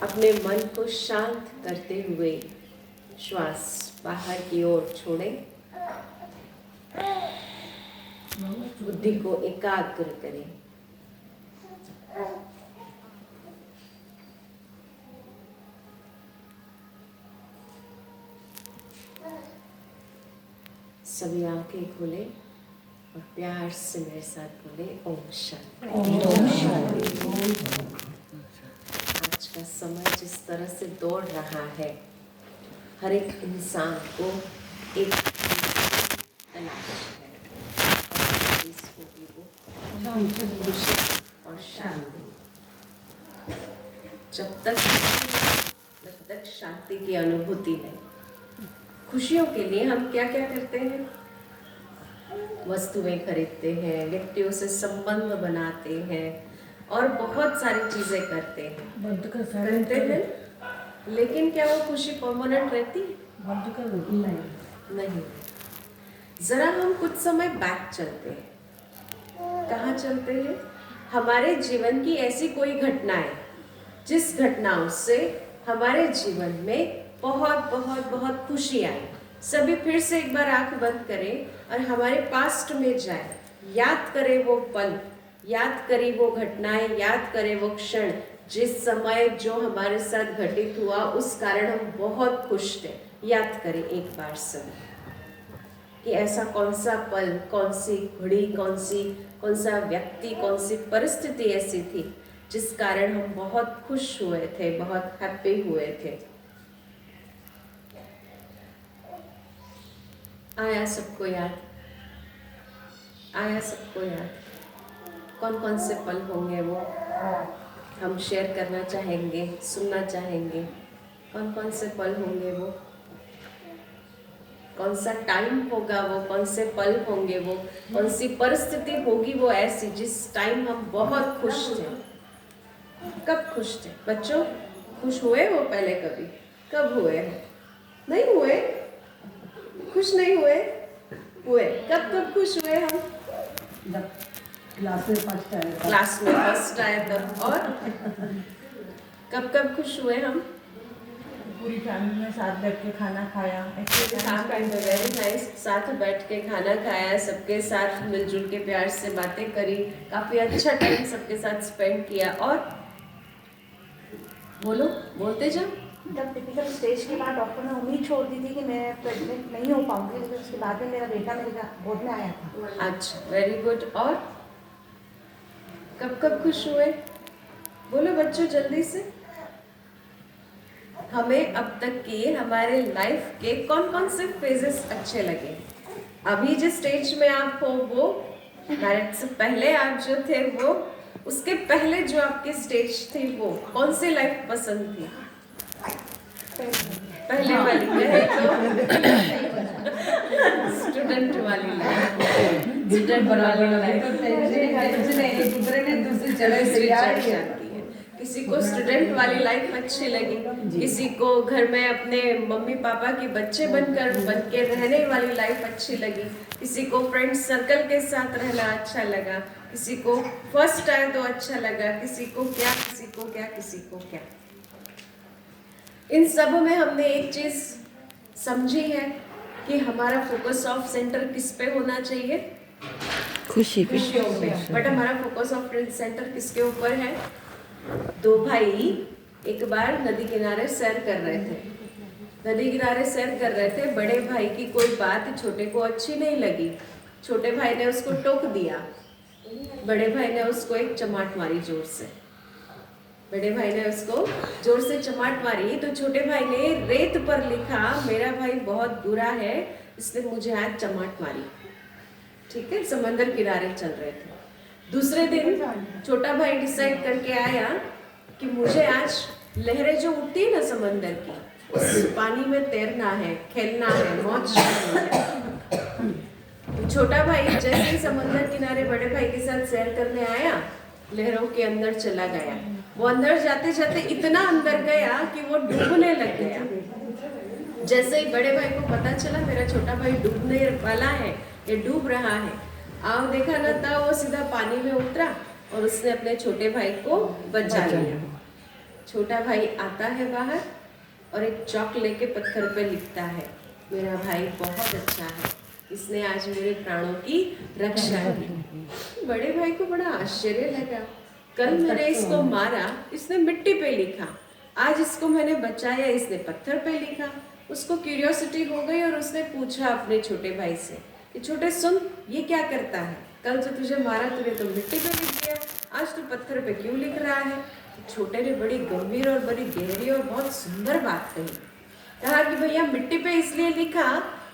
अपने मन को शांत करते हुए श्वास बाहर की ओर छोड़ें। बुद्धि को एकाग्र करें। सभी आंखें खोलें और प्यार से मेरे साथ बोले ओम शांति। आज का समय जिस तरह से दौड़ रहा है, हर एक इंसान को एक तलाश है खुशी और शांति। जब तक शांति की अनुभूति नहीं, खुशियों के लिए हम क्या क्या करते हैं? वस्तुएं खरीदते हैं, व्यक्तियों से संबंध बनाते हैं और बहुत सारी चीजें करते हैं। लेकिन क्या वो खुशी परमानेंट रहती? नहीं। जरा हम कुछ समय बैक चलते हैं। कहाँ चलते हैं? हमारे जीवन की ऐसी कोई घटना है जिस घटनाओं से हमारे जीवन में बहुत बहुत बहुत खुशी आई। सभी फिर से एक बार आंख बंद करें और हमारे पास्ट में जाए, याद करें वो पल, याद करें वो घटनाएं, याद करें वो क्षण जिस समय जो हमारे साथ घटित हुआ उस कारण हम बहुत खुश थे। याद करें एक बार सभी कि ऐसा कौन सा पल, कौन सी घड़ी, कौन सा व्यक्ति, कौन सी परिस्थिति ऐसी थी जिस कारण हम बहुत खुश हुए थे, बहुत हैप्पी हुए थे। आया सबको याद? आया सबको याद? कौन कौन से पल होंगे वो हम शेयर करना चाहेंगे, सुनना चाहेंगे? कौन कौन से पल होंगे वो? कौन सा टाइम होगा वो? कौन से पल होंगे वो? कौन सी परिस्थिति होगी वो ऐसी जिस टाइम हम बहुत खुश थे? कब खुश थे बच्चों? खुश हुए हो पहले कभी? कब हुए हो? नहीं हुए? खुश नहीं हुए? हुए। कब खुश हुए हम? जब क्लास में फर्स्ट आए। क्लास में फर्स्ट आए तब। और कब खुश हुए हम? पूरी फैमिली में साथ बैठ के खाना खाया। Very nice. साथ बैठ के खाना खाया, सबके साथ मिलजुल के प्यार से बातें करी, काफी अच्छा टाइम सबके साथ स्पेंड किया। और बोलो, बोलते जाओ। जब टिपिकल स्टेज के बाद डॉक्टर ने उम्मीद छोड़ दी थी कि मैं प्रेग्नेंट नहीं हो पाऊंगी, लेकिन उसके बाद में मेरा बेटा मेरे गोद में आया था। अच्छा, वेरी गुड। और कब खुश हुए? बोलो बच्चों जल्दी से। हमें अब तक के हमारे लाइफ के कौन कौन से फेजेस अच्छे लगे? अभी जिस स्टेज में आप हो वो, मैरिज से पहले आप जो थे वो, उसके पहले जो आपकी स्टेज थी वो, कौन सी लाइफ पसंद थी? पहले वाली कहे तो स्टूडेंट वाली लाइफ। किसी को स्टूडेंट वाली लाइफ अच्छी लगी, किसी को घर में अपने मम्मी पापा के बच्चे बन के रहने वाली लाइफ अच्छी लगी, किसी को फ्रेंड सर्कल के साथ रहना अच्छा लगा, किसी को फर्स्ट आए तो अच्छा लगा, किसी को क्या। इन सब में हमने एक चीज समझी है कि हमारा फोकस ऑफ सेंटर किस पे होना चाहिए? खुशियों पे। बट हमारा फोकस ऑफ सेंटर किसके ऊपर है? दो भाई एक बार नदी किनारे सैर कर रहे थे। बड़े भाई की कोई बात छोटे को अच्छी नहीं लगी। छोटे भाई ने उसको टोक दिया। बड़े भाई ने उसको एक चमाट मारी जोर से। बड़े भाई ने उसको जोर से चमाट मारी तो छोटे भाई ने रेत पर लिखा, मेरा भाई बहुत बुरा है, इसने मुझे आज चमाट मारी। ठीक है, समंदर किनारे चल रहे थे। दूसरे दिन छोटा भाई डिसाइड करके आया कि मुझे आज लहरें जो उठती है ना समंदर की, उस पानी में तैरना है, खेलना है, मौज करनी है। तो छोटा भाई जैसे ही समंदर किनारे बड़े भाई के साथ सैर करने आया, लहरों के अंदर चला गया। वो अंदर जाते जाते इतना अंदर गया कि वो डूबने लग गया। जैसे ही बड़े भाई को पता चला मेरा छोटा भाई डूबने वाला है, ये डूब रहा है, आओ देखा ना था, वो सीधा पानी में उतरा और उसने अपने छोटे भाई को बचा लिया। छोटा भाई आता है बाहर और एक चौक लेके पत्थर पे लिखता है, मेरा भाई बहुत अच्छा है, इसने आज मेरे प्राणों की रक्षा की। बड़े भाई को बड़ा आश्चर्य लगा, कल मैंने इसको मारा, इसने मिट्टी पे लिखा, आज इसको मैंने बचाया, इसने पत्थर पे लिखा। उसको क्यूरियोसिटी हो गई और उसने पूछा अपने छोटे भाई से कि छोटे सुन, ये क्या करता है? कल जो तुझे मारा तूने तो मिट्टी पे लिख दिया, आज तू पत्थर पे क्यों लिख रहा है? छोटे ने बड़ी गंभीर और बड़ी गहरी और बहुत सुंदर बात कही। कहा कि भैया मिट्टी पे इसलिए लिखा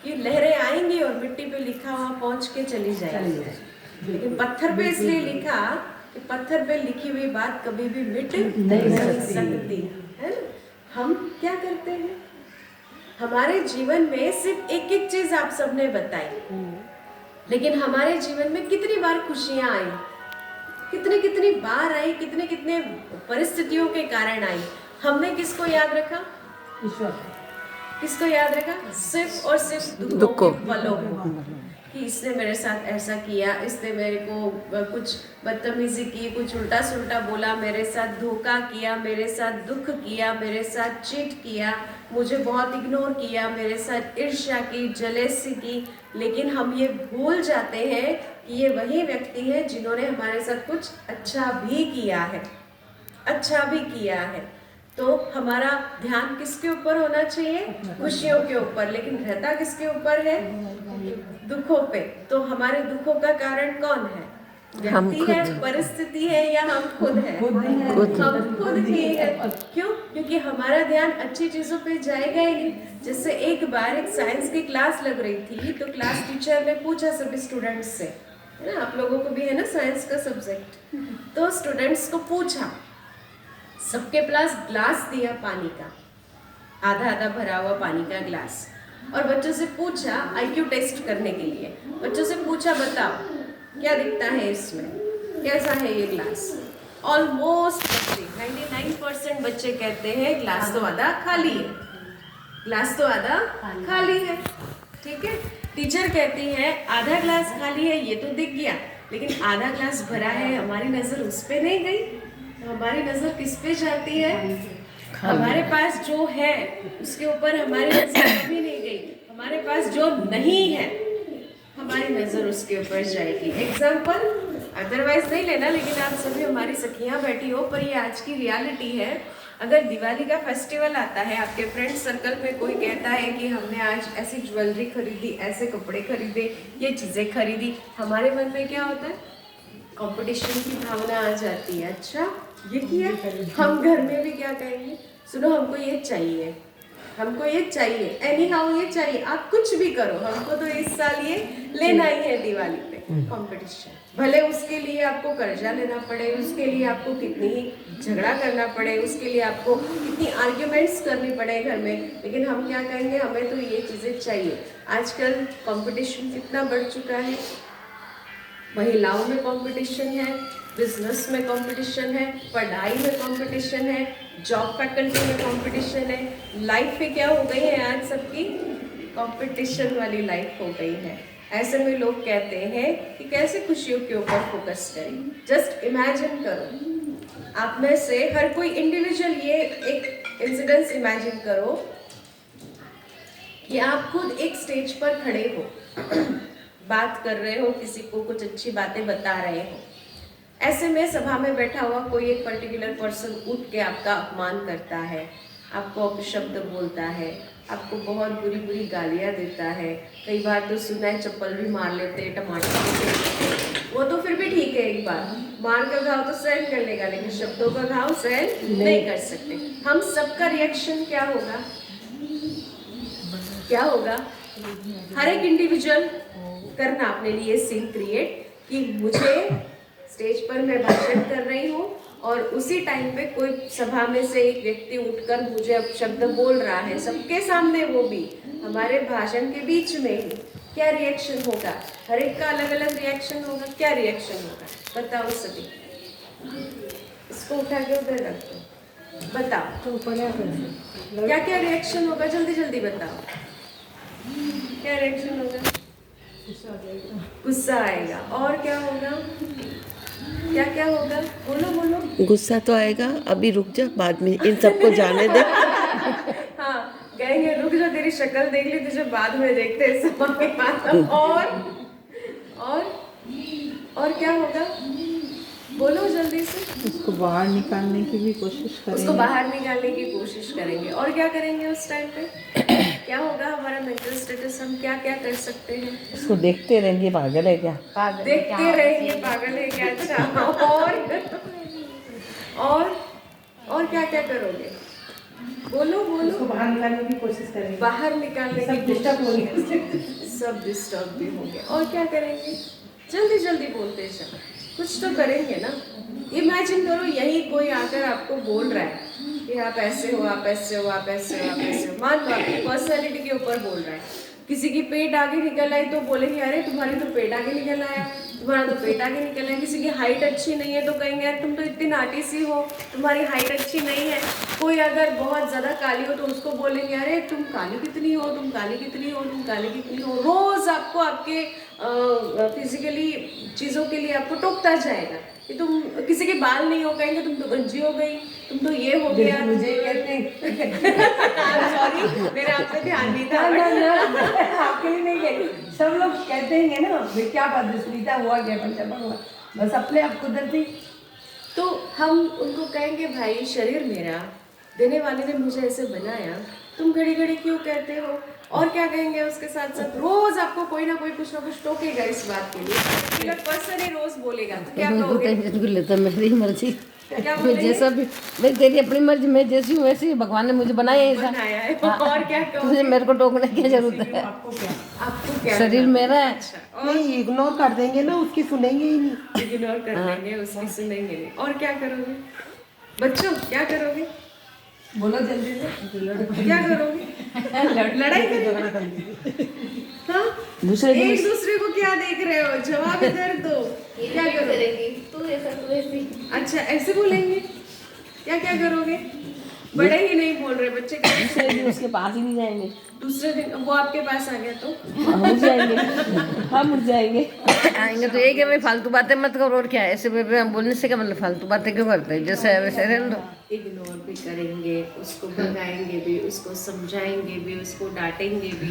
कि लहरें आएंगी और मिट्टी पे लिखा वहाँ पहुँच के चली जाएगी, लेकिन पत्थर पे इसलिए लिखा कि पत्थर पे लिखी हुई बात कभी भी मिट नहीं सकती है ना। हम क्या करते हैं, हमारे जीवन में सिर्फ एक एक चीज आप सबने बताई, लेकिन हमारे जीवन में कितनी बार खुशियां आई, कितनी बार आई, कितने परिस्थितियों के कारण आई, हमने किसको याद रखा? किसको याद रखा? सिर्फ और सिर्फ दुखों के पलों को, कि इसने मेरे साथ ऐसा किया, इसने मेरे को कुछ बदतमीजी की, कुछ उल्टा सुल्टा बोला, मेरे साथ धोखा किया, मेरे साथ दुख किया, मेरे साथ चीट किया, मुझे बहुत इग्नोर किया, मेरे साथ ईर्ष्या की, जलेसी की। लेकिन हम ये भूल जाते हैं कि ये वही व्यक्ति है जिन्होंने हमारे साथ कुछ अच्छा भी किया है, अच्छा भी किया है। तो हमारा ध्यान किसके ऊपर होना चाहिए? खुशियों के ऊपर, लेकिन रहता किसके ऊपर है? दुखों पे। तो हमारे दुखों का कारण कौन है? व्यक्ति है, परिस्थिति है, या हम खुद हैं? हम खुद ही है। क्यों? क्योंकि हमारा ध्यान अच्छी चीजों पे जाएगा ही नहीं। जैसे एक बार एक साइंस की क्लास लग रही थी, तो क्लास टीचर ने पूछा सभी स्टूडेंट्स से, है ना, आप लोगों को भी है ना साइंस का सब्जेक्ट, तो स्टूडेंट्स को पूछा, सबके पास ग्लास दिया पानी का, आधा आधा भरा हुआ पानी का ग्लास, और बच्चों से पूछा आईक्यू टेस्ट करने के लिए, बच्चों से पूछा बताओ क्या दिखता है इसमें, कैसा है ये ग्लास? ऑलमोस्ट 99% बच्चे कहते हैं ग्लास तो आधा खाली है, ग्लास तो आधा खाली है। ठीक है, टीचर कहती है आधा ग्लास खाली है ये तो दिख गया, लेकिन आधा ग्लास भरा है, हमारी नजर उस पे नहीं गई। तो हमारी नजर किस पे जाती है? हमारे पास जो है उसके ऊपर हमारी नजर कभी नहीं गई, हमारे पास जो नहीं है हमारी नजर उसके ऊपर जाएगी। एग्जाम्पल अदरवाइज नहीं लेना, लेकिन आप सभी हमारी सखियां बैठी हो, पर ये आज की रियलिटी है। अगर दिवाली का फेस्टिवल आता है, आपके फ्रेंड सर्कल में कोई कहता है कि हमने आज ऐसी ज्वेलरी खरीदी, ऐसे कपड़े खरीदे, ये चीजें खरीदी, हमारे मन में क्या होता है? कंपटीशन की भावना आ जाती है। अच्छा ये किया, हम घर में भी क्या कहेंगे? सुनो हमको ये चाहिए, हमको ये चाहिए, एनी हाउ ये चाहिए, आप कुछ भी करो, हमको तो इस साल ये लेना ही है दिवाली पे। कंपटीशन, भले उसके लिए आपको कर्जा लेना पड़े, उसके लिए आपको कितनी ही झगड़ा करना पड़े, उसके लिए आपको कितनी आर्ग्यूमेंट्स करनी पड़े घर में, लेकिन हम क्या कहेंगे? हमें तो ये चीज़ें चाहिए। आजकल कंपटीशन कितना बढ़ चुका है, महिलाओं में कंपटीशन है, बिजनेस में कंपटीशन है, पढ़ाई में कंपटीशन है, जॉब फैकल्टी में कंपटीशन है, लाइफ में क्या हो गई है आज सबकी? कंपटीशन वाली लाइफ हो गई है। ऐसे में लोग कहते हैं कि कैसे खुशियों के ऊपर फोकस करें। जस्ट इमेजिन करो, आप में से हर कोई इंडिविजुअल ये एक इंसिडेंस इमेजिन करो कि आप खुद एक स्टेज पर खड़े हो, बात कर रहे हो, किसी को कुछ अच्छी बातें बता रहे हो। ऐसे में सभा में बैठा हुआ कोई एक पर्टिकुलर पर्सन उठ के आपका अपमान करता है, आपको अपशब्द बोलता है, आपको बहुत बुरी बुरी गालियाँ देता है, कई बार तो सुना है चप्पल भी मार लेते हैं, टमाटर भी। वो तो फिर भी ठीक है, एक बार मार का घाव तो सहन कर लेगा, लेकिन शब्दों का घाव सहन नहीं कर सकते। हम सबका रिएक्शन क्या होगा? क्या होगा? हर एक इंडिविजुअल करना अपने लिए सीन क्रिएट कि मुझे स्टेज पर मैं भाषण कर रही हूँ और उसी टाइम पे कोई सभा में से एक व्यक्ति उठकर मुझे अब शब्द बोल रहा है, सबके सामने, वो भी हमारे भाषण के बीच में ही। क्या रिएक्शन होगा? हर एक का अलग अलग रिएक्शन होगा। क्या रिएक्शन होगा बताओ सभी? इसको उठा के उधर रख दो, बताओ क्या क्या रिएक्शन होगा? जल्दी जल्दी बताओ, क्या रिएक्शन होगा? गुस्सा आएगा। और क्या होगा? क्या क्या होगा? बोलो बोलो। गुस्सा तो आएगा, अभी रुक जा, बाद में इन सबको जाने दे। हाँ, कहेंगे रुक जा, तेरी शक्ल देख ली, तुझे बाद में देखते हैं समय आता। और क्या होगा, बोलो जल्दी से। उसको बाहर निकालने की भी कोशिश उसको करेंगे। बाहर निकालने की कोशिश करेंगे। और क्या करेंगे उस टाइम पे? क्या होगा हमारा मेंटल स्टेटस, हम क्या क्या कर सकते हैं? उसको देखते रहेंगे, पागल है क्या? देखते रहेंगे, पागल है क्या? अच्छा, और क्या क्या करोगे? बोलो उसको बाहर निकालने की कोशिश करेंगे। बाहर निकालने की डिस्टर्ब हो कोशिश। गया। सब डिस्टर्ब भी होंगे। और क्या करेंगे? जल्दी जल्दी बोलते चलो, कुछ तो करेंगे ना। इमेजिन करो यही कोई आकर आपको बोल रहा है कि आप ऐसे हो, आप ऐसे हो, आप ऐसे हो, आप ऐसे हो। मान लो आपकी पर्सनैलिटी के ऊपर बोल रहा है। किसी की पेट आगे निकल आई तो बोलेंगे अरे तुम्हारी तो पेट आगे निकल आया, तुम्हारा तो पेट आगे निकल आया। किसी की हाइट अच्छी नहीं है तो कहेंगे यार तुम तो इतनी नाटी सी हो, तुम्हारी हाइट अच्छी नहीं है। कोई अगर बहुत ज़्यादा काली हो तो उसको बोलेंगे अरे तुम काली कितनी हो, तुम काली कितनी हो, तुम काली कितनी हो। रोज़ आपको आपके फिजिकली चीज़ों के लिए आपको टोकता जाएगा कि तुम, किसी के बाल नहीं हो कहेंगे तुम तो गंजी हो गई, तुम तो ये हो गया। मुझे कहते सॉरी, मेरा आप पे ध्यान नहीं था। आपके लिए नहीं कहते, सब लोग कहते हैं ना भाई क्या बात है सुनीता, हुआ क्या पंचम हुआ, बस अपने आप कुदरती। तो हम उनको कहेंगे भाई शरीर मेरा, देने वाले ने मुझे ऐसे बनाया, तुम घड़ी घड़ी क्यों कहते हो? और क्या कहेंगे उसके साथ साथ रोज आपको कोई ना कुछ टोकेगा इस बात के लिए। अगर पर्सन ही रोज बोलेगा तो क्या कहोगे? बिल्कुल लेता, मेरी मर्जी, क्या मैं बोलेंगे? जैसा भी, मैं तेरी अपनी मर्जी, मैं जैसी हूँ वैसी, भगवान ने मुझे बनाया है ऐसा। बनाया है। और क्या कहोगे? तुझे मेरे को टोकने की जरूरत है? आपको क्या शरीर मेरा है। अच्छा, नहीं, इग्नोर कर देंगे ना, उसकी सुनेंगे ही नहीं। इग्नोर कर देंगे, उसकी सुनेंगे नहीं। और क्या करोगे बच्चों, क्या करोगे? बोलो जल्दी से। क्या करोगे? लड़ाई करोगे? हाँ, दूसरे दिन एक दूसरे को क्या देख रहे हो? जवाब इधर दो। क्या करोगे? तू ऐसा तू ऐसी। अच्छा, ऐसे बोलेंगे? क्या क्या करोगे? बड़े ही नहीं बोल रहे बच्चे। दूसरे दिन उसके पास ही नहीं जाएंगे, दूसरे दिन वो आपके पास आ गया तो हम उठ जाएंगे, हम उठ जाएंगे। आएंगे तो एक है भाई फालतू बातें मत करो। और क्या है ऐसे बोलने से क्या मतलब, फालतू बातें क्यों करते हैं? जैसे है वैसे रहने दो। इग्नोर भी करेंगे, उसको भगाएंगे भी, उसको समझाएंगे भी, उसको डांटेंगे भी,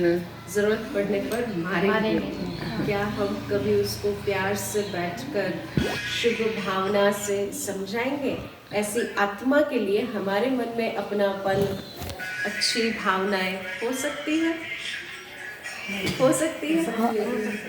जरूरत पड़ने पर मारेंगे भी। क्या हम कभी उसको प्यार से बैठकर शुभ भावना से समझाएंगे? ऐसी आत्मा के लिए हमारे मन में अपनापन, अच्छी भावनाएं हो सकती है, हो सकती है,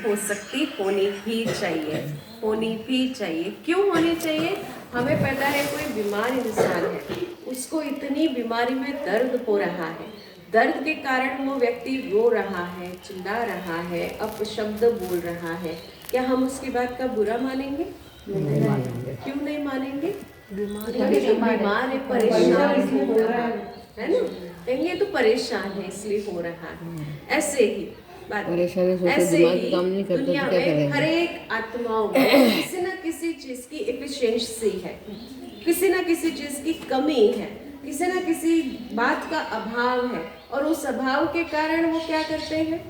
हो सकती, होनी भी चाहिए, होनी भी चाहिए। क्यों होनी चाहिए? हमें पता है कोई बीमार इंसान है, उसको इतनी बीमारी में दर्द हो रहा है, दर्द के कारण वो व्यक्ति रो रहा है, चिल्ला रहा है, अपशब्द बोल रहा है। क्या हम उसकी बात का बुरा मानेंगे? क्यों नहीं मानेंगे? बीमार है, परेशान हो रहा है ना, कहेंगे तो परेशान है इसलिए हो रहा है। ऐसे ही बात, परेशानी से ऐसे दिमाग ही काम नहीं करता तो दुनिया क्या में करेंगे? हर एक आत्माओं में किसी न किसी चीज की एफिशिएंसी है, किसी न किसी चीज की कमी है, किसी न किसी बात का अभाव है। और उस अभाव के कारण वो क्या करते हैं?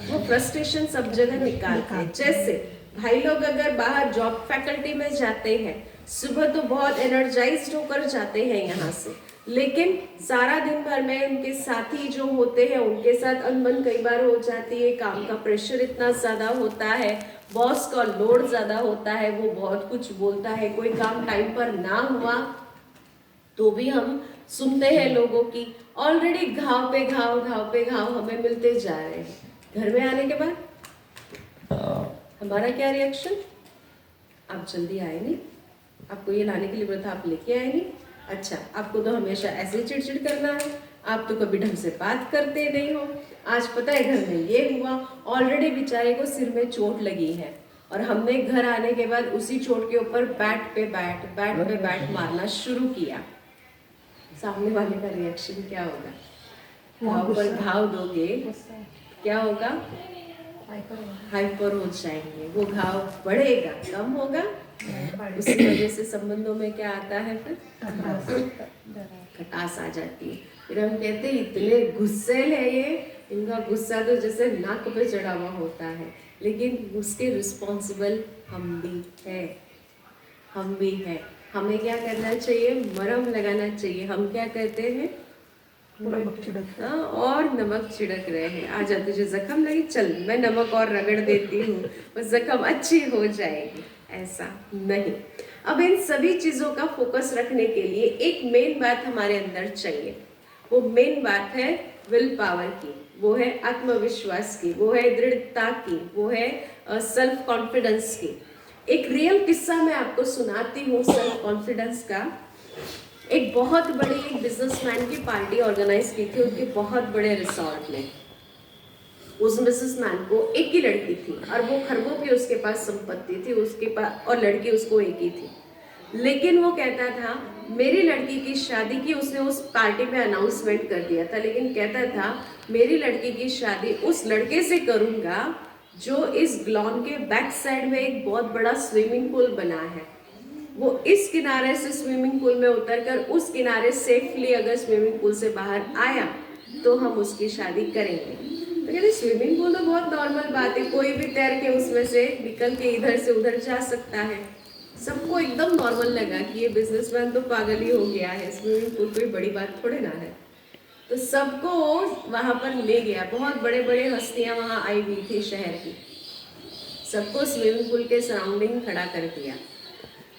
वो फ्रस्ट्रेशन सब जगह निकालते हैं। जैसे भाई लोग अगर बाहर जॉब फैकल्टी में जाते हैं, सुबह तो बहुत एनर्जाइज्ड होकर जाते हैं यहाँ से, लेकिन सारा दिन भर में उनके साथी जो होते हैं उनके साथ अनबन कई बार हो जाती है। काम का प्रेशर इतना ज़्यादा होता है, बॉस का लोड ज़्यादा होता है, वो बहुत कुछ बोलता है। कोई काम टाइम पर ना हुआ तो भी हम सुनते हैं लोगों की। ऑलरेडी घाव पे घाव, घाव पे घाव हमें मिलते जा रहे हैं। घर में आने के बाद हमारा क्या रिएक्शन? आप जल्दी आए नहीं, आपको ये लाने के लिए बोला था, आप लेके आए नहीं। अच्छा, आपको तो हमेशा ऐसे चिड़चिड़ करना है, आप तो कभी ढंग से बात करते नहीं हो। आज पता है घर में ये हुआ, ऑलरेडी बेचारे को सिर में चोट लगी है और हमने घर आने के बाद उसी चोट के ऊपर बैट पे बैट मारना शुरू किया। सामने वाले का रिएक्शन क्या होगा? घाव पर घाव दोगे, क्या होगा? हाइपर हो जाएंगे, वो घाव बढ़ेगा, कम होगा। उसी वजह से संबंधों में क्या आता है? फिर खटास आ जाती है। फिर हम कहते हैं इतने गुस्सेल है ये, इनका गुस्सा तो जैसे नाक पे चढ़ा हुआ होता है। लेकिन उसके रिस्पॉन्सिबल हम भी है, हम भी है। हमें क्या करना चाहिए, मरहम लगाना चाहिए। हम क्या कहते हैं, हाँ, और नमक छिड़क रहे हैं। आजा तुझे जख्म लगी, चल मैं नमक और रगड़ देती हूँ, बस जख्म अच्छी हो जाएगी। ऐसा नहीं। अब इन सभी चीजों का फोकस रखने के लिए एक मेन बात हमारे अंदर चाहिए। वो मेन बात है विल पावर की, वो है आत्मविश्वास की, वो है दृढ़ता की, वो है सेल्फ कॉन्फिडेंस की। एक रियल किस्सा मैं आपको सुनाती हूँ सेल्फ कॉन्फिडेंस का। एक बहुत बड़ी एक बिजनेसमैन की पार्टी ऑर्गेनाइज की थी उनके बहुत बड़े रिसोर्ट में। उस बिजनेसमैन को एक ही लड़की थी और वो खरबों की उसके पास संपत्ति थी उसके पास, और लड़की उसको एक ही थी। लेकिन वो कहता था मेरी लड़की की शादी की, उसने उस पार्टी में अनाउंसमेंट कर दिया था, लेकिन कहता था मेरी लड़की की शादी उस लड़के से करूँगा जो इस लॉन के बैक साइड में एक बहुत बड़ा स्विमिंग पूल बना है। वो इस किनारे से स्विमिंग पूल में उतरकर उस किनारे सेफली अगर स्विमिंग पूल से बाहर आया तो हम उसकी शादी करेंगे। तो कहते स्विमिंग पूल तो बहुत नॉर्मल बात है, कोई भी तैर के उसमें से निकल के इधर से उधर जा सकता है। सबको एकदम नॉर्मल लगा कि ये बिजनेसमैन तो पागल ही हो गया है, स्विमिंग पूल कोई बड़ी बात थोड़े ना है। तो सबको वहां पर ले गया, बहुत बड़े बड़े हस्तियां वहां आई हुई थी शहर की, सबको स्विमिंग पूल के सराउंडिंग खड़ा कर दिया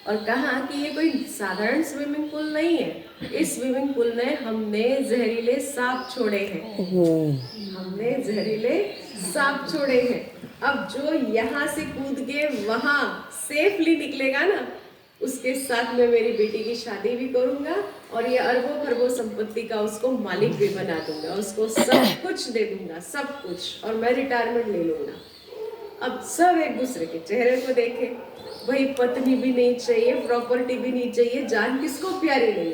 और कहा कि ये कोई साधारण स्विमिंग पूल नहीं है, इस स्विमिंग पूल में हमने जहरीले सांप छोड़े हैं, हमने जहरीले सांप छोड़े हैं। अब जो यहाँ से कूद के वहां सेफली निकलेगा ना, उसके साथ मैं मेरी बेटी की शादी भी करूंगा और ये अरबों खरबों संपत्ति का उसको मालिक भी बना दूंगा, उसको सब कुछ दे दूंगा, सब कुछ, और मैं रिटायरमेंट ले लूंगा। अब सब एक दूसरे के चेहरे को देखे, वही पत्नी भी नहीं चाहिए, प्रॉपर्टी भी नहीं चाहिए, जान किसको प्यारी नहीं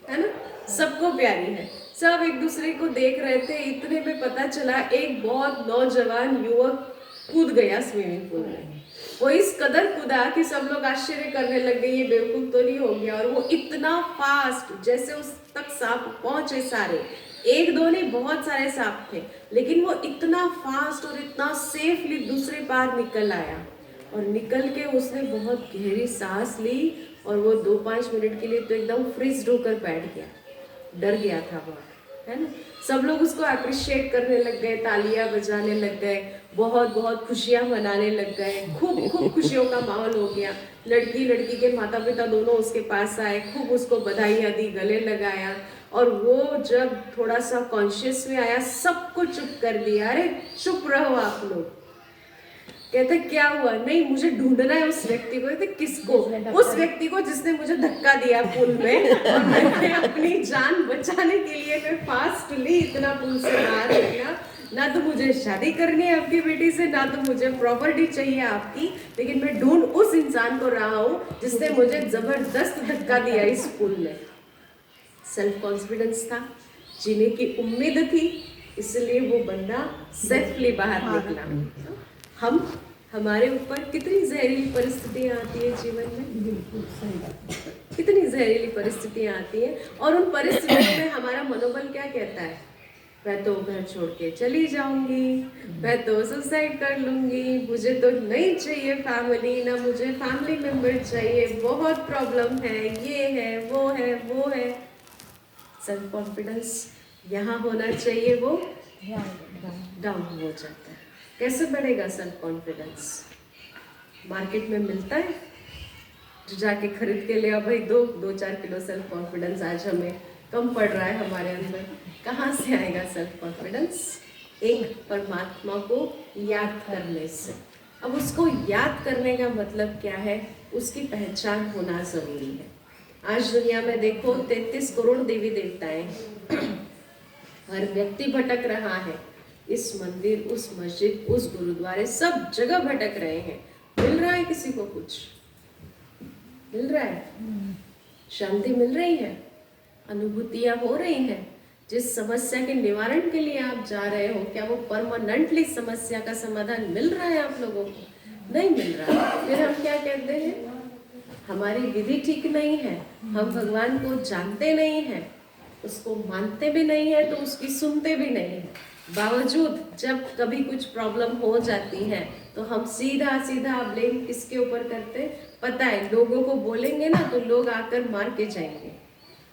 है ना, सबको प्यारी है। सब एक दूसरे को देख रहे थे। इतने में पता चला एक बहुत नौजवान युवक कूद गया स्विमिंग पूल में। वो इस कदर कूदा कि सब लोग आश्चर्य करने लग गए, ये बेवकूफ तो नहीं हो गया। और वो इतना फास्ट, जैसे उस तक सांप पहुंचे सारे, एक दो नहीं बहुत सारे सांप थे, लेकिन वो इतना फास्ट और इतना सेफली दूसरे पार निकल आया। और निकल के उसने बहुत गहरी सांस ली और वो 2-5 मिनट के लिए तो एकदम फ्रीज होकर बैठ गया, डर गया था बहुत, है ना। सब लोग उसको अप्रिशिएट करने लग गए, तालियां बजाने लग गए, बहुत बहुत खुशियां मनाने लग गए, खूब खूब खुशियों का माहौल हो गया। लड़की के माता पिता दोनों उसके पास आए, खूब उसको बधाइयां दी, गले लगाया। और वो जब थोड़ा सा कॉन्शियस में आया, सबको चुप कर दिया, अरे चुप रहो आप लोग। कहते क्या हुआ, नहीं मुझे ढूंढना है उस व्यक्ति को। कहते किसको? उस व्यक्ति को जिसने मुझे धक्का दिया पुल में, और मैंने अपनी जान बचाने के लिए मैं फास्टली इतना पुल से बाहर हो गया। ना तो मुझे शादी करनी है आपकी बेटी से, ना तो मुझे प्रॉपर्टी चाहिए आपकी, लेकिन मैं ढूंढ उस इंसान को रहा हूँ जिसने मुझे जबरदस्त धक्का दिया इस पुल में। सेल्फ कॉन्फिडेंस था, जीने की उम्मीद थी, इसलिए वो बंदा सेफली बाहर निकला। हम हमारे ऊपर कितनी जहरीली परिस्थितियाँ आती है जीवन में, बिल्कुल सही बात, कितनी जहरीली परिस्थितियाँ आती हैं, और उन परिस्थितियों में हमारा मनोबल क्या कहता है, मैं तो घर छोड़ के चली जाऊंगी, मैं तो सुसाइड कर लूंगी, मुझे तो नहीं चाहिए फैमिली, ना मुझे फैमिली मेंबर चाहिए, बहुत प्रॉब्लम है, ये है वो है वो है। सेल्फ कॉन्फिडेंस यहाँ होना चाहिए, वो डाउन हो जाता है। कैसे बढ़ेगा सेल्फ कॉन्फिडेंस? मार्केट में मिलता है, जो जाके खरीद के ले आ भाई, 2-4 किलो सेल्फ कॉन्फिडेंस आज हमें कम पड़ रहा है हमारे अंदर। कहाँ से आएगा सेल्फ कॉन्फिडेंस? एक परमात्मा को याद करने से। अब उसको याद करने का मतलब क्या है, उसकी पहचान होना जरूरी है। आज दुनिया में देखो 33 करोड़ देवी देवताएं, हर व्यक्ति भटक रहा है, इस मंदिर, उस मस्जिद, उस गुरुद्वारे, सब जगह भटक रहे हैं। मिल रहा है किसी को कुछ? मिल रहा है? शांति मिल रही है? अनुभूतियां हो रही हैं? जिस समस्या के निवारण के लिए आप जा रहे हो, क्या वो परमानेंटली समस्या का समाधान मिल रहा है आप लोगों को? नहीं मिल रहा। फिर हम क्या कहते हैं, हमारी विधि ठीक नहीं है, हम भगवान को जानते नहीं हैं, उसको मानते भी नहीं है, तो उसकी सुनते भी नहीं है। बावजूद जब कभी कुछ प्रॉब्लम हो जाती है तो हम सीधा सीधा ब्लेम किसके ऊपर करते हैं? पता है लोगों को बोलेंगे ना तो लोग आकर मार के जाएंगे,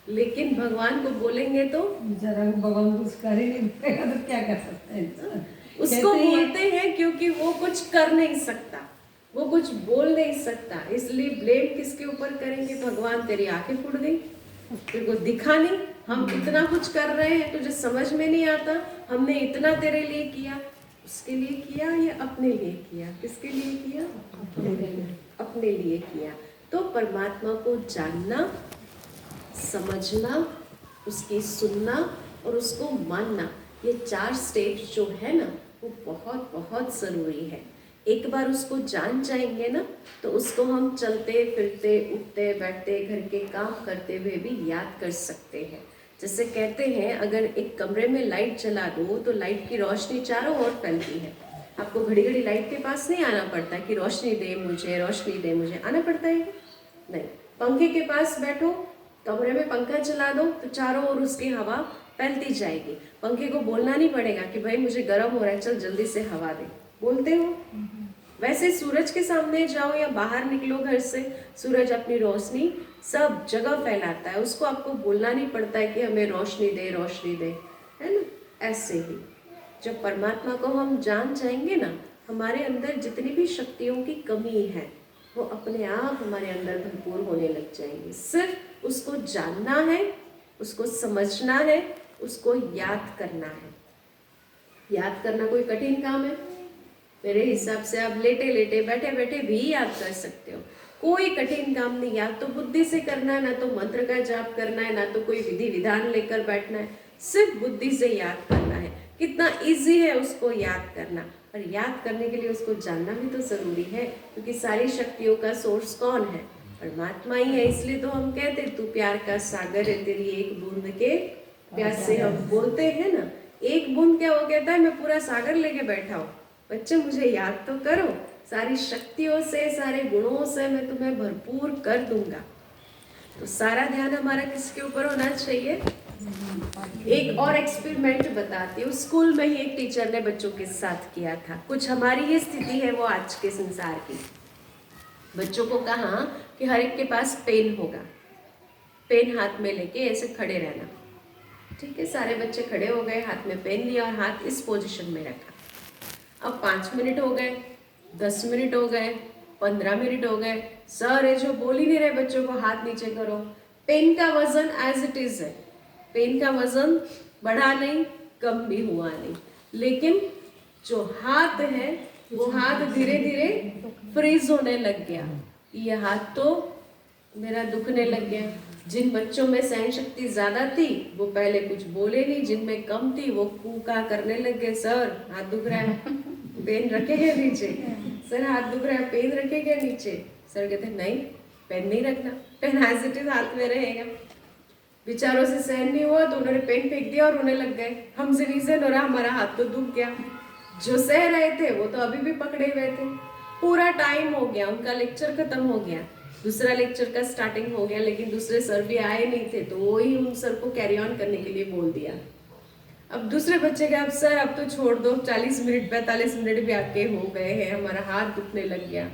लेकिन भगवान को बोलेंगे तो बेचारा भगवान कुछ कर ही नहीं पाएगा तो क्या कर सकते हैं इंसान? उसको कहते हैं, बोलते हैं क्योंकि वो कुछ कर नहीं सकता, वो कुछ बोल नहीं सकता, इसलिए ब्लेम किसके ऊपर करेंगे? भगवान तेरी आंखें फूट गई, तेरे को दिखा नहीं, हम इतना कुछ कर रहे हैं तुझे समझ में नहीं आता, हमने इतना तेरे लिए किया, उसके लिए किया या अपने लिए किया? किसके लिए किया? अपने लिए किया। तो परमात्मा को जानना, समझना, उसकी सुनना और उसको मानना, ये 4 स्टेप जो है ना वो बहुत बहुत ज़रूरी है। एक बार उसको जान जाएंगे ना तो उसको हम चलते फिरते उठते बैठते घर के काम करते हुए भी याद कर सकते हैं। जैसे कहते हैं अगर एक कमरे में लाइट जला दो तो लाइट की रोशनी चारों ओर फैलती है। आपको घड़ी घड़ी लाइट के पास नहीं आना पड़ता कि रोशनी दे मुझे, रोशनी दे मुझे, आना पड़ता है नहीं। पंखे के पास बैठो, कमरे में पंखा चला दो तो चारों ओर उसकी हवा फैलती जाएगी। पंखे को बोलना नहीं पड़ेगा कि भाई मुझे गर्म हो रहा है, चल जल्दी से हवा दे, बोलते हो? वैसे सूरज के सामने जाओ या बाहर निकलो घर से, सूरज अपनी रोशनी सब जगह फैलाता है, उसको आपको बोलना नहीं पड़ता है कि हमें रोशनी दे, रोशनी दे, है ना? ऐसे ही जब परमात्मा को हम जान जाएंगे ना, हमारे अंदर जितनी भी शक्तियों की कमी है वो अपने आप हमारे अंदर भरपूर होने लग जाएंगी। सिर्फ उसको जानना है, उसको समझना है, उसको याद करना है। याद करना कोई कठिन काम है? मेरे हिसाब से आप लेटे लेटे बैठे बैठे भी याद कर सकते हो, कोई कठिन काम नहीं। याद तो बुद्धि से करना है, ना तो मंत्र का जाप करना है, ना तो कोई विधि विधान लेकर बैठना है, सिर्फ बुद्धि से याद करना है। कितना इजी है उसको याद करना, पर याद करने के लिए उसको जानना भी तो जरूरी है, क्योंकि सारी शक्तियों का सोर्स कौन है? परमात्मा ही है। इसलिए तो हम कहते तू प्यार का सागर है, तेरी एक बूंद के प्यास से हम बोलते हैं ना। एक बूंद क्या, वो कहता है मैं पूरा सागर लेके बैठा हूँ, बच्चे मुझे याद तो करो, सारी शक्तियों से सारे गुणों से मैं तुम्हें भरपूर कर दूंगा। तो सारा ध्यान हमारा किसके ऊपर होना चाहिए? एक और एक्सपेरिमेंट बताती हूँ, स्कूल में ही एक टीचर ने बच्चों के साथ किया था। कुछ हमारी ये स्थिति है वो आज के संसार की। बच्चों को कहा कि हर एक के पास पेन होगा, पेन हाथ में लेके ऐसे खड़े रहना। ठीक है, सारे बच्चे खड़े हो गए, हाथ में पेन लिया और हाथ इस पोजीशन में रखा। अब 5 मिनट हो गए, 10 मिनट हो गए, 15 मिनट हो गए, सर है जो बोल ही नहीं रहे बच्चों को हाथ नीचे करो। पेन का वजन एज इट इज है, पेन का वजन बढ़ा नहीं कम भी हुआ नहीं, लेकिन जो हाथ है वो हाथ धीरे धीरे फ्रीज होने लग गया। ये हाथ तो मेरा दुखने लग गया। जिन बच्चों में सहन शक्ति ज्यादा थी वो पहले कुछ बोले नहीं, जिनमें कम थी वो कूका करने लग गए, सर हाथ दुख रहा है, पेन रखेगा नीचे, सर हाथ दुख रहा है, पेन रखेगा नीचे। सर कहते नहीं, पेन नहीं रखना, पेन एज इट इज हाथ में रहेगा। बेचारों से सहन नहीं हुआ तो उन्होंने पेन फेंक दिया और रोने लग गए, हमसे नहीं सहन हो रहा, हमारा हाथ तो दुख गया। जो सह रहे थे वो तो अभी भी पकड़े हुए थे। पूरा टाइम हो गया, उनका लेक्चर खत्म हो गया, दूसरा लेक्चर का स्टार्टिंग हो गया, लेकिन दूसरे सर भी आए नहीं थे तो वो ही उन सर को कैरी ऑन करने के लिए बोल दिया। अब दूसरे बच्चे का, अब सर अब तो छोड़ दो, 40 मिनट 45 मिनट भी आके हो गए हैं, हमारा हाथ दुखने लग गया।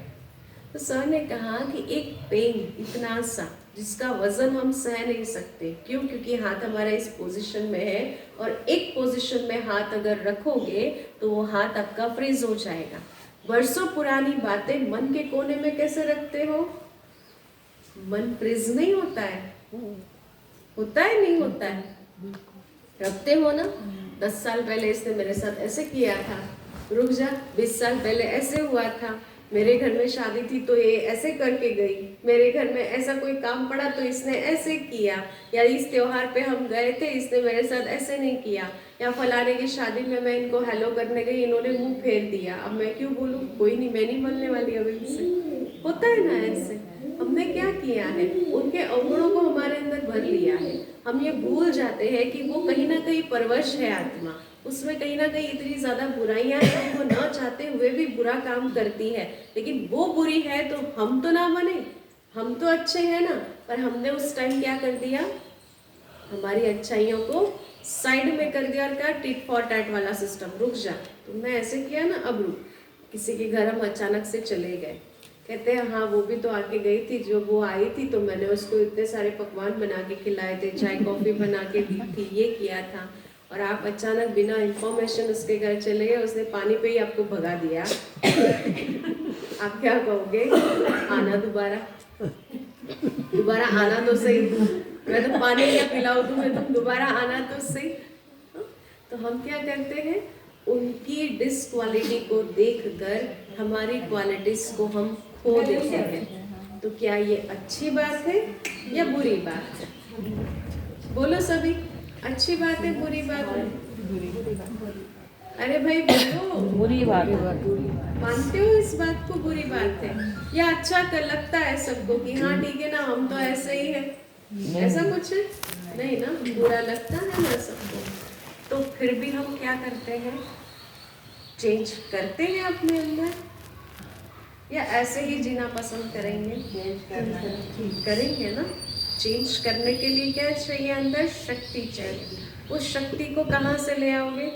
तो सर ने कहा कि एक पेन इतना सा जिसका वजन हम सह नहीं सकते, क्यों? क्योंकि हाथ हमारा इस पोजीशन में है और एक पोजीशन में हाथ अगर रखोगे तो वो हाथ आपका फ्रीज हो जाएगा। वर्षों पुरानी बातें मन के कोने में कैसे रखते हो? मन फ्रीज नहीं होता है, होता है नहीं होता है, रखते हो ना। 10 साल पहले इसने मेरे साथ ऐसे किया था, रुक जा, 20 साल पहले ऐसे हुआ था, मेरे घर में शादी थी तो ये ऐसे करके गई, मेरे घर में ऐसा कोई काम पड़ा तो इसने ऐसे किया, या इस त्योहार पे हम गए थे इसने मेरे साथ ऐसे नहीं किया, या फलाने की शादी में मैं इनको हेलो करने गई इन्होंने मुंह फेर दिया, अब मैं क्यों बोलूं? कोई नहीं, मैं नहीं बोलने वाली अब इनसे। होता है ना ऐसे। हमने क्या किया है? उनके अवगुणों को हमारे अंदर भर लिया है। हम ये भूल जाते हैं कि वो कहीं ना कहीं परवश है आत्मा, उसमें कहीं ना कहीं इतनी ज्यादा बुराइयां हैं, वो न चाहते हुए भी बुरा काम करती है, लेकिन वो बुरी है तो हम तो ना बने, हम तो अच्छे हैं ना। पर हमने उस टाइम क्या कर दिया? हमारी अच्छाइयों को साइड में कर दिया और कहा टिट फॉर टैट वाला सिस्टम, रुक जा, तुमने ऐसे किया ना अब रुक। किसी के घर हम अचानक से चले गए, कहते हैं हाँ वो भी तो आके गई थी, जो वो आई थी तो मैंने उसको इतने सारे पकवान बना के खिलाए थे, चाय कॉफ़ी बना के दी थी, ये किया था, और आप अचानक बिना इंफॉर्मेशन उसके घर चले गए, उसने पानी पे ही आपको भगा दिया। आप क्या कहोगे? आना दोबारा आना तो सही, मैं तो पानी क्या पिलाऊं तुम्हें, तुम दोबारा आना तो सही। तो हम क्या करते हैं, उनकी डिसक्वालिटी को देखकर हमारी क्वालिटीज को हम खो देते हैं। तो क्या ये अच्छी बात है या बुरी बात है? बोलो सभी, अच्छी बात है बुरी बात है? अरे भाई बोलो, बुरी बात है। मानते हो इस बात को बुरी बात है, या अच्छा कर लगता है सबको कि हाँ ठीक है ना, हम तो ऐसे ही है, ऐसा कुछ है नहीं ना, बुरा लगता है ना सबको। तो फिर भी हम क्या करते हैं, चेंज करते हैं अपने अंदर, या ऐसे ही जीना पसंद करेंगे? करेंगे ना। चेंज करने के लिए क्या चाहिए, अंदर शक्ति चाहिए। उस शक्ति को कहाँ से ले आओगे?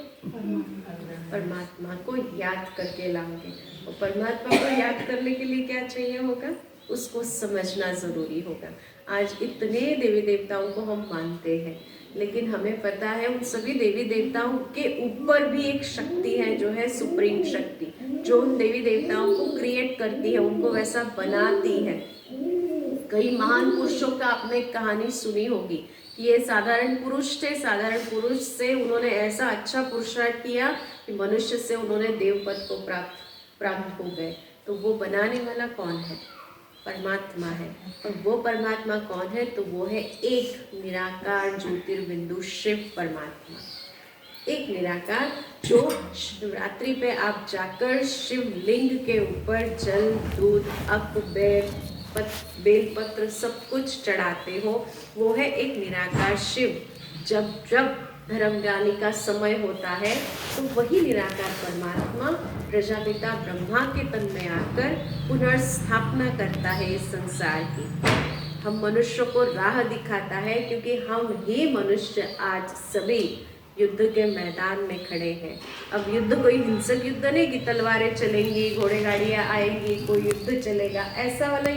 परमात्मा को याद करके लाओगे। और परमात्मा को याद करने के लिए क्या चाहिए होगा? उसको समझना जरूरी होगा। आज इतने देवी देवताओं को हम मानते हैं, लेकिन हमें पता है उन सभी देवी देवताओं के ऊपर भी एक शक्ति है, जो है सुप्रीम शक्ति, जो उन देवी देवताओं को क्रिएट करती है, उनको वैसा बनाती है। कई महान पुरुषों का आपने कहानी सुनी होगी कि ये साधारण पुरुष थे, साधारण पुरुष से उन्होंने ऐसा अच्छा पुरुषार्थ किया कि मनुष्य से उन्होंने देवपद को प्राप्त हो गए। तो वो बनाने वाला कौन है? परमात्मा है। और वो परमात्मा कौन है? तो वो है एक निराकार ज्योतिर्बिंदु शिव परमात्मा। एक निराकार जो शिवरात्रि पे आप जाकर शिवलिंग के ऊपर जल, दूध, अक, बेलपत्र सब कुछ चढ़ाते हो, वो है एक निराकार शिव। जब जब धर्मज्ञानी का समय होता है तो वही निराकार परमात्मा प्रजापिता ब्रह्मा के तन में आकर पुनर्स्थापना करता है इस संसार की। हम मनुष्यों को राह दिखाता है, क्योंकि हम ही मनुष्य आज सभी युद्ध के मैदान में खड़े हैं। अब युद्ध कोई हिंसक युद्ध नहीं कि तलवारें चलेंगी, घोड़े गाड़ियाँ आएंगी, कोई युद्ध चलेगा, ऐसा वाला